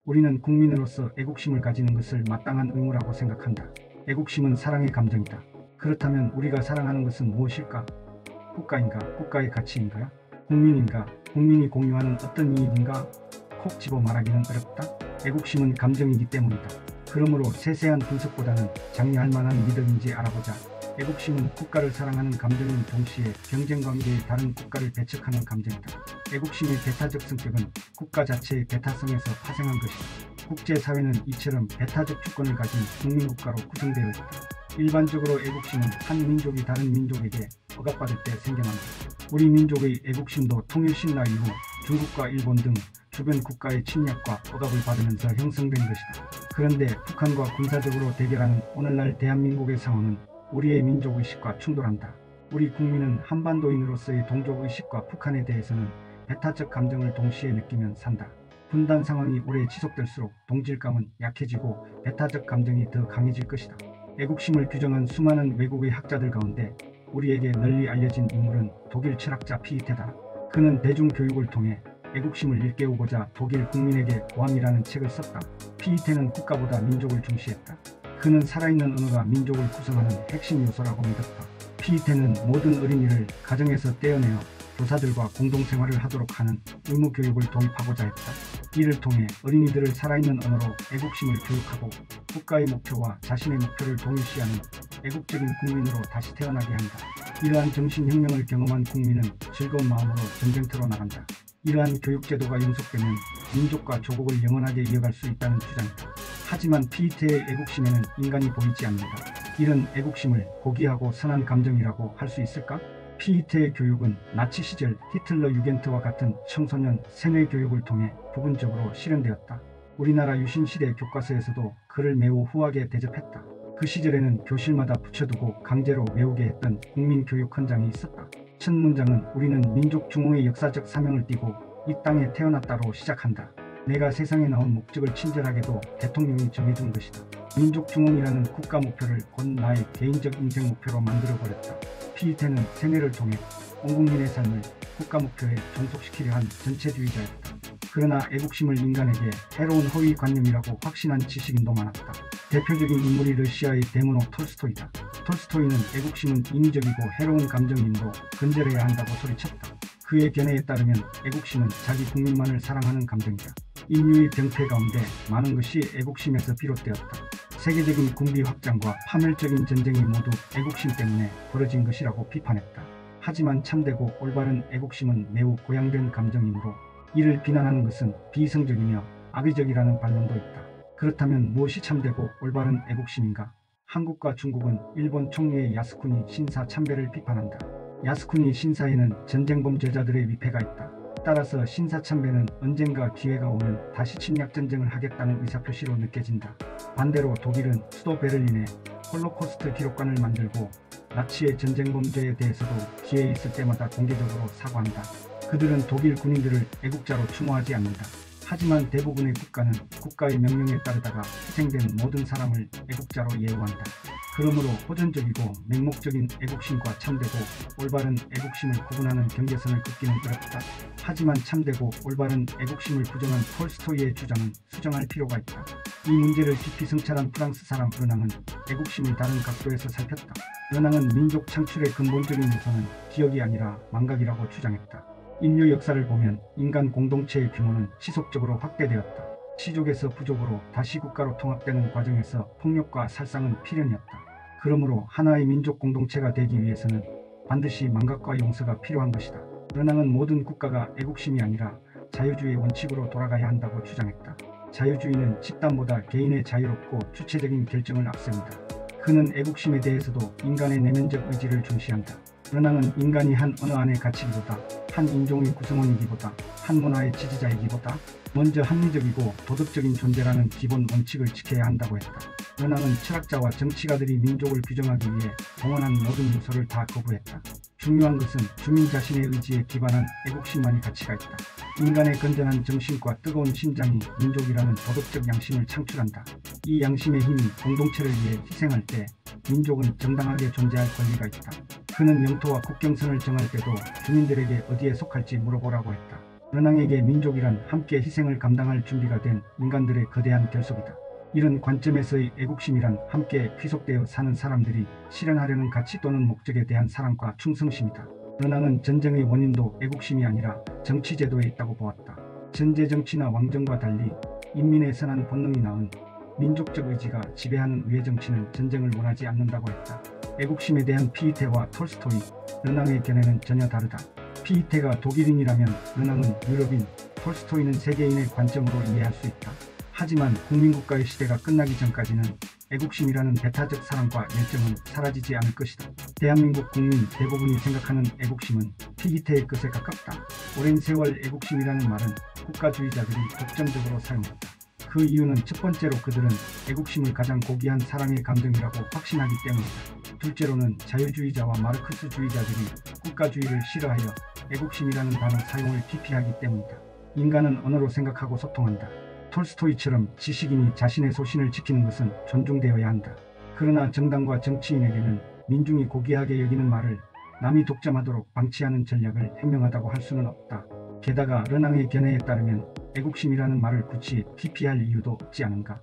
우리는 국민으로서 애국심을 가지는 것을 마땅한 의무라고 생각한다. 애국심은 사랑의 감정이다. 그렇다면 우리가 사랑하는 것은 무엇일까? 국가인가? 국가의 가치인가? 국민인가? 국민이 공유하는 어떤 이익인가? 콕 집어 말하기는 어렵다. 애국심은 감정이기 때문이다. 그러므로 세세한 분석보다는 장려할 만한 믿음인지 알아보자. 애국심은 국가를 사랑하는 감정인 동시에 경쟁관계의 다른 국가를 배척하는 감정이다. 애국심의 배타적 성격은 국가 자체의 배타성에서 파생한 것이다. 국제사회는 이처럼 배타적 주권을 가진 국민국가로 구성되어 있다. 일반적으로 애국심은 한 민족이 다른 민족에게 억압받을 때 생겨난다. 우리 민족의 애국심도 통일신라 이후 중국과 일본 등 주변 국가의 침략과 억압을 받으면서 형성된 것이다. 그런데 북한과 군사적으로 대결하는 오늘날 대한민국의 상황은 우리의 민족의식과 충돌한다. 우리 국민은 한반도인으로서의 동족의식과 북한에 대해서는 배타적 감정을 동시에 느끼면 산다. 분단 상황이 오래 지속될수록 동질감은 약해지고 배타적 감정이 더 강해질 것이다. 애국심을 규정한 수많은 외국의 학자들 가운데 우리에게 널리 알려진 인물은 독일 철학자 피이테다. 그는 대중교육을 통해 애국심을 일깨우고자 독일 국민에게 고함이라는 책을 썼다. 피이테는 국가보다 민족을 중시했다. 그는 살아있는 언어가 민족을 구성하는 핵심 요소라고 믿었다. 피이테는 모든 어린이를 가정에서 떼어내어 교사들과 공동생활을 하도록 하는 의무교육을 도입하고자 했다. 이를 통해 어린이들을 살아있는 언어로 애국심을 교육하고 국가의 목표와 자신의 목표를 동일시하는 애국적인 국민으로 다시 태어나게 한다. 이러한 정신혁명을 경험한 국민은 즐거운 마음으로 전쟁터로 나간다. 이러한 교육제도가 연속되면 민족과 조국을 영원하게 이어갈 수 있다는 주장이다. 하지만 피이테의 애국심에는 인간이 보이지 않는다. 이런 애국심을 고귀하고 선한 감정이라고 할 수 있을까? 피이테의 교육은 나치 시절 히틀러 유겐트와 같은 청소년 세뇌 교육을 통해 부분적으로 실현되었다. 우리나라 유신시대 교과서에서도 그를 매우 후하게 대접했다. 그 시절에는 교실마다 붙여두고 강제로 외우게 했던 국민교육 헌장이 있었다. 첫 문장은 우리는 민족 중흥의 역사적 사명을 띠고 이 땅에 태어났다로 시작한다. 내가 세상에 나온 목적을 친절하게도 대통령이 정해준 것이다. 민족 중흥이라는 국가 목표를 곧 나의 개인적 인생 목표로 만들어버렸다. 피이테는 세뇌를 통해 온 국민의 삶을 국가 목표에 종속시키려 한 전체주의자였다. 그러나 애국심을 인간에게 해로운 허위 관념이라고 확신한 지식인도 많았다. 대표적인 인물이 러시아의 데모노 톨스토이다. 톨스토이는 애국심은 인위적이고 해로운 감정이므로 근절해야 한다고 소리쳤다. 그의 견해에 따르면 애국심은 자기 국민만을 사랑하는 감정이다. 인류의 병폐 가운데 많은 것이 애국심에서 비롯되었다. 세계적인 군비 확장과 파멸적인 전쟁이 모두 애국심 때문에 벌어진 것이라고 비판했다. 하지만 참되고 올바른 애국심은 매우 고양된 감정이므로 이를 비난하는 것은 비이성적이며 악의적이라는 반론도 있다. 그렇다면 무엇이 참되고 올바른 애국심인가? 한국과 중국은 일본 총리의 야스쿠니 신사 참배를 비판한다. 야스쿠니 신사에는 전쟁 범죄자들의 위패가 있다. 따라서 신사 참배는 언젠가 기회가 오면 다시 침략 전쟁을 하겠다는 의사표시로 느껴진다. 반대로 독일은 수도 베를린에 홀로코스트 기록관을 만들고 나치의 전쟁 범죄에 대해서도 기회 있을 때마다 공개적으로 사과한다. 그들은 독일 군인들을 애국자로 추모하지 않는다. 하지만 대부분의 국가는 국가의 명령에 따르다가 희생된 모든 사람을 애국자로 예우한다. 그러므로 호전적이고 맹목적인 애국심과 참되고 올바른 애국심을 구분하는 경계선을 긋기는 어렵다. 하지만 참되고 올바른 애국심을 부정한 톨스토이의 주장은 수정할 필요가 있다. 이 문제를 깊이 성찰한 프랑스 사람 르낭은 애국심을 다른 각도에서 살폈다. 르낭은 민족 창출의 근본적인 요소는 기억이 아니라 망각이라고 주장했다. 인류 역사를 보면 인간 공동체의 규모는 지속적으로 확대되었다. 시족에서 부족으로 다시 국가로 통합되는 과정에서 폭력과 살상은 필연이었다. 그러므로 하나의 민족 공동체가 되기 위해서는 반드시 망각과 용서가 필요한 것이다. 르낭은 모든 국가가 애국심이 아니라 자유주의 원칙으로 돌아가야 한다고 주장했다. 자유주의는 집단보다 개인의 자유롭고 주체적인 결정을 앞세운다. 그는 애국심에 대해서도 인간의 내면적 의지를 중시한다. 르낭은 인간이 한 언어 안에 갇히기보다 한 인종의 구성원이기보다 한 문화의 지지자이기보다 먼저 합리적이고 도덕적인 존재라는 기본 원칙을 지켜야 한다고 했다. 르낭은 철학자와 정치가들이 민족을 규정하기 위해 동원한 모든 요소를 다 거부했다. 중요한 것은 주민 자신의 의지에 기반한 애국심만이 가치가 있다. 인간의 건전한 정신과 뜨거운 심장이 민족이라는 도덕적 양심을 창출한다. 이 양심의 힘이 공동체를 위해 희생할 때 민족은 정당하게 존재할 권리가 있다. 그는 영토와 국경선을 정할 때도 주민들에게 어디에 속할지 물어보라고 했다. 르낭에게 민족이란 함께 희생을 감당할 준비가 된 인간들의 거대한 결속이다. 이런 관점에서의 애국심이란 함께 귀속되어 사는 사람들이 실현하려는 가치 또는 목적에 대한 사랑과 충성심이다. 르낭은 전쟁의 원인도 애국심이 아니라 정치제도에 있다고 보았다. 전제 정치나 왕정과 달리 인민의 선한 본능이 낳은 민족적 의지가 지배하는 의회 정치는 전쟁을 원하지 않는다고 했다. 애국심에 대한 피이테와 톨스토이, 르낭의 견해는 전혀 다르다. 피이테가 독일인이라면 르낭은 유럽인, 톨스토이는 세계인의 관점으로 이해할 수 있다. 하지만 국민국가의 시대가 끝나기 전까지는 애국심이라는 배타적 사랑과 열정은 사라지지 않을 것이다. 대한민국 국민 대부분이 생각하는 애국심은 피이테의 것에 가깝다. 오랜 세월 애국심이라는 말은 국가주의자들이 독점적으로 사용했다. 그 이유는 첫 번째로 그들은 애국심을 가장 고귀한 사랑의 감정이라고 확신하기 때문이다. 둘째로는 자유주의자와 마르크스주의자들이 국가주의를 싫어하여 애국심이라는 단어 사용을 기피하기 때문이다. 인간은 언어로 생각하고 소통한다. 톨스토이처럼 지식인이 자신의 소신을 지키는 것은 존중되어야 한다. 그러나 정당과 정치인에게는 민중이 고귀하게 여기는 말을 남이 독점하도록 방치하는 전략을 현명하다고 할 수는 없다. 게다가 르낭의 견해에 따르면 애국심이라는 말을 굳이 기피할 이유도 없지 않은가?